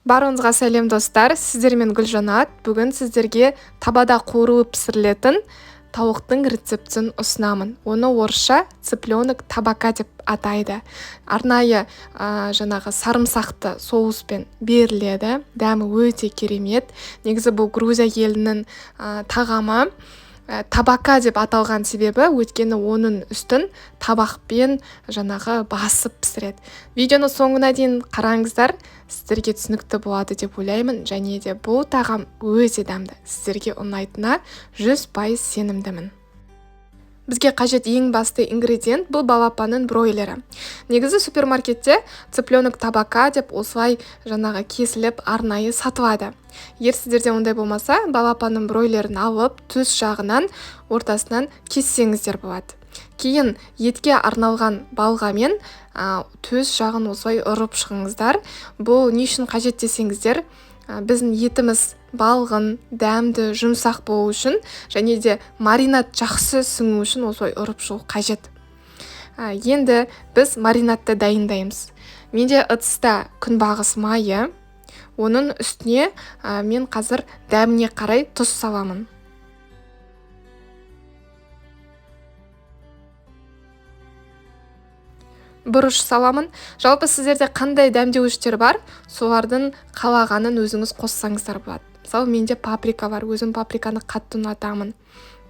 Барыңызға сәлем достар, сіздермен Гүлжанат. Бүгін сіздерге табада қуырылып пісірілетін тауықтың рецептін ұсынамын. Оны орысша цыпленок табака деп атайды. Арнайы жаңағы сарымсақты соуспен беріледі. Дәмі өте керемет. Негізі бұл Грузия елінің тағамы. Табака деп аталған себебі өйткені оның үстін табақпен жаңағы басып пісіреді. Видеоны соңына дейін қараңыздар, сіздерге түсінікті болады деп ойлаймын, және де бұл тағам өте дәмді. Сіздерге ұнайтынына 100% сенімдімін. Бізге қажет ең басты ингредиент бұл балапанның бройлері. Негізі супермаркетте цыпленок табака деп осылай жаңағы кесіліп арнайы сатылады. Егер сіздерде ондай болмаса, балапанның бройлерін алып, төс жағынан ортасынан кессеңіздер болады. Кейін етке арналған балғамен төс жағын осылай ұрып шығыңыздар. Бұл не үшін қажет десеңіздер, біздің етіміз балғын, дәмді, жұмсақ болу үшін, және де маринад жақсы сіңу үшін осылай ұрып шығу қажет. Енді біз маринадты дайындаймыз. Менде ыдыста күнбағыс майы, оның үстіне мен қазір дәміне қарай тұз саламын. Бұрыш саламын. Жалпы сіздерде қандай дәмдеуіштер бар, солардың қалағанын өзіңіз қоссаңыздар болады. Мысалы, менде паприка бар, өзім паприканы қатты ұнатамын.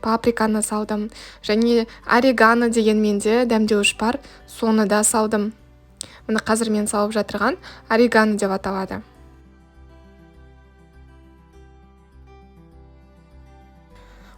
Паприканы салдым. Және орегано деген менде дәмдеуіш бар, соны да салдым. Міне қазір мен салып жатырған орегано деп аталады.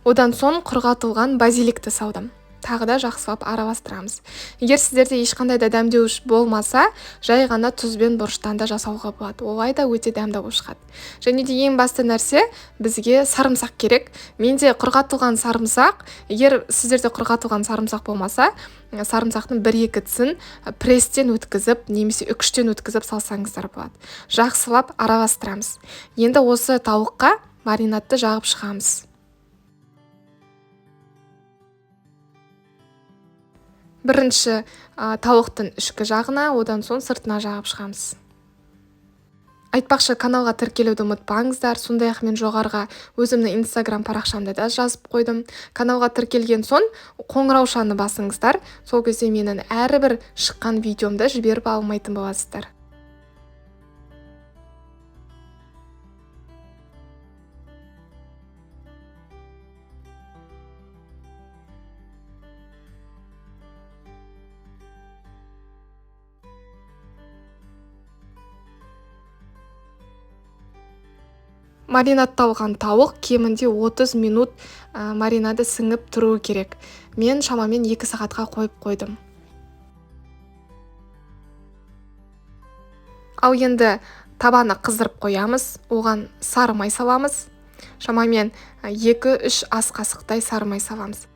Одан соң құрғатылған базиликті салдым. Тағы да жақсылап араластырамыз. Егер сіздерде ешқандай да дәмдеуіш болмаса, жай ғана тұзбен бұрыштан да жасауға болады. Олай да өте дәмді болып шығады. Және де ең басты нәрсе, бізге сарымсақ керек. Менде құрғатылған сарымсақ. Егер сіздерде құрғатылған сарымсақ болмаса, сарымсақтың 1-2-сін пресстен өткізіп, немесе үкіштен өткізіп салсаңыздар болады. Жақсылап араластырамыз. Енді осы тауыққа маринадты жағып шығамыз. Бірінші тауықтың ішкі жағына, одан соң сыртына жағып шығамыз. Айтпақшы, каналға тіркелуді ұмытпаңыздар. Сондай-ақ мен жоғарыға өзімнің Instagram парақшамда да жазып қойдым. Каналға тіркелген соң қоңыраушаны басыңыздар. Сол кезде менің әрбір шыққан видеомды жіберіп алмайтын боласыздар. Маринадталған тауық кемінде 30 минут маринады сіңіп тұруы керек. Мен шамамен 2 сағатқа қойып қойдым. Ал енді табаны қыздырып қоямыз. Оған сары май саламыз. Шамамен 2-3 ас қасықтай сары май саламыз.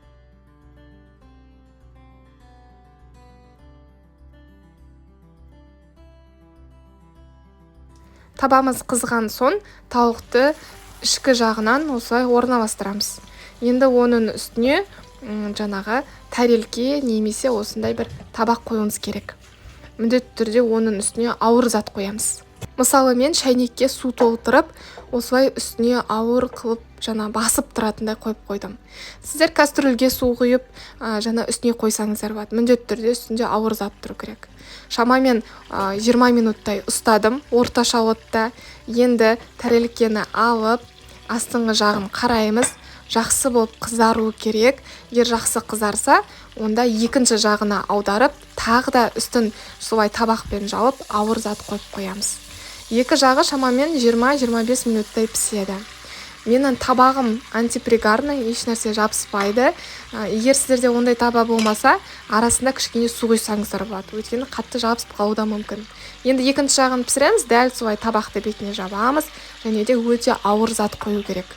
Табамыз қызған соң тауықты ішкі жағынан осылай орналастырамыз. Енді оның үстіне жаңағы тәрелке немесе осындай бір табақ қоюыңыз керек. Міндетті түрде оның үстіне ауыр зат қоямыз. Мысалы, мен шәйнекке су толтырып, осылай үстіне ауыр қылып басып тұратындай қойып қойдым. Сіздер кастрюльге су құйып, үстіне қойсаңыздар болады. Міндетті түрде үстінде ауыр зат тұру керек. Шамамен 20 минуттай ұстадым орташа отта. Енді тәрелкені алып, астыңғы жағын қараймыз. Жақсы болып қызаруы керек. Егер жақсы қызарса, онда екінші жағына аударып, тағы да үстін солай табақпен жауып, ауыр зат қойып қоямыз. Екі жағы шамамен 20-25 минуттай піседі. Менің табағым антипригарный, еш нәрсе жабыспайды. Егер сіздерде ондай таба болмаса, арасында кішкене су құйсаңыздар болады. Өйткені қатты жабысып қалуы да мүмкін. Енді екінші жағын пісіреміз, дәл солай табақты бетіне жабамыз, және де өте ауыр зат қою керек.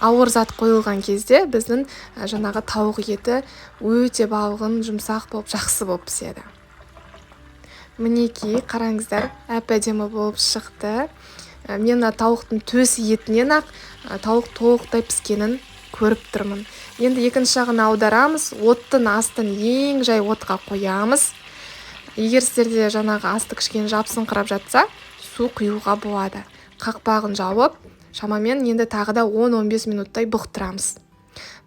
Ауыр зат қойылған кезде біздің жаңағы тауық еті өте балғын, жұмсақ болып, жақсы болып піседі. Мінекей, қараңыздар, әп-әдемі болып шықты. Мен тауықтың төс етінен ақ тауық толықтай піскенін көріп тұрмын. Енді екінші жағын аударамыз, оттың астын ең жай отқа қоямыз. Егер сіздерде жаңағы асты кішкене жапсыңқырап жатса, су құюға болады. Қақпағын жауып, шамамен енді тағы да 10-15 минуттай бұқтырамыз.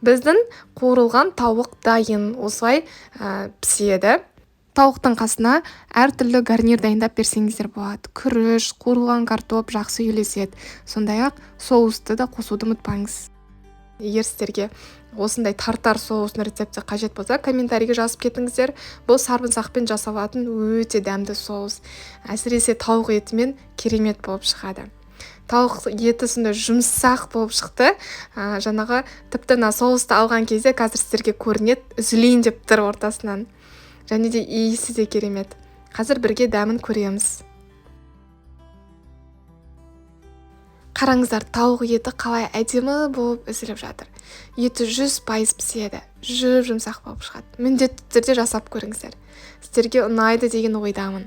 Біздің қуырылған тауық дайын, осылай піседі. Тауықтың қасына әртүрлі гарнир дайындап берсеңіздер болады. Күріш, қуырылған картоп жақсы үйлеседі. Сондай-ақ соусты да қосуды ұмытпаңыз. Егер сіздерге осындай тартар соусын рецепті қажет болса, комментарийге жазып кетіңіздер. Бұл сарымсақпен жасалатын өте дәмді соус. Әсіресе тауық етімен керемет болып шығады. Тауық еті сонда жұмсақ болып шықты. Жаңағы тіпті соусты алған кезде қазір сіздерге көрінеді, үзілейін деп тұр ортасынан. Және де иісі де керемет. Қазір бірге дәмін көреміз. Қараңыздар, тауық еті қалай әдемі болып үзіліп жатыр. Еті 100% піседі, жұмсақ болып шығады. Міндетті түрде жасап көріңіздер. Сіздерге ұнайды деген ойдамын.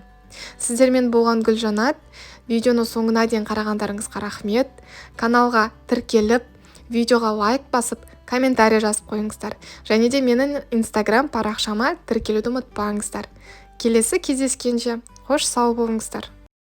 Сіздермен болған Гүлжанат. Видеоны соңына дейін қарағандарыңызға рахмет. Каналға тіркеліп, видеоға лайк басып, комментарий жазып қойыңыздар. Және де менің Instagram парақшама тіркелуді ұмытпаңыздар. Келесі кездескенше қош сау болыңыздар.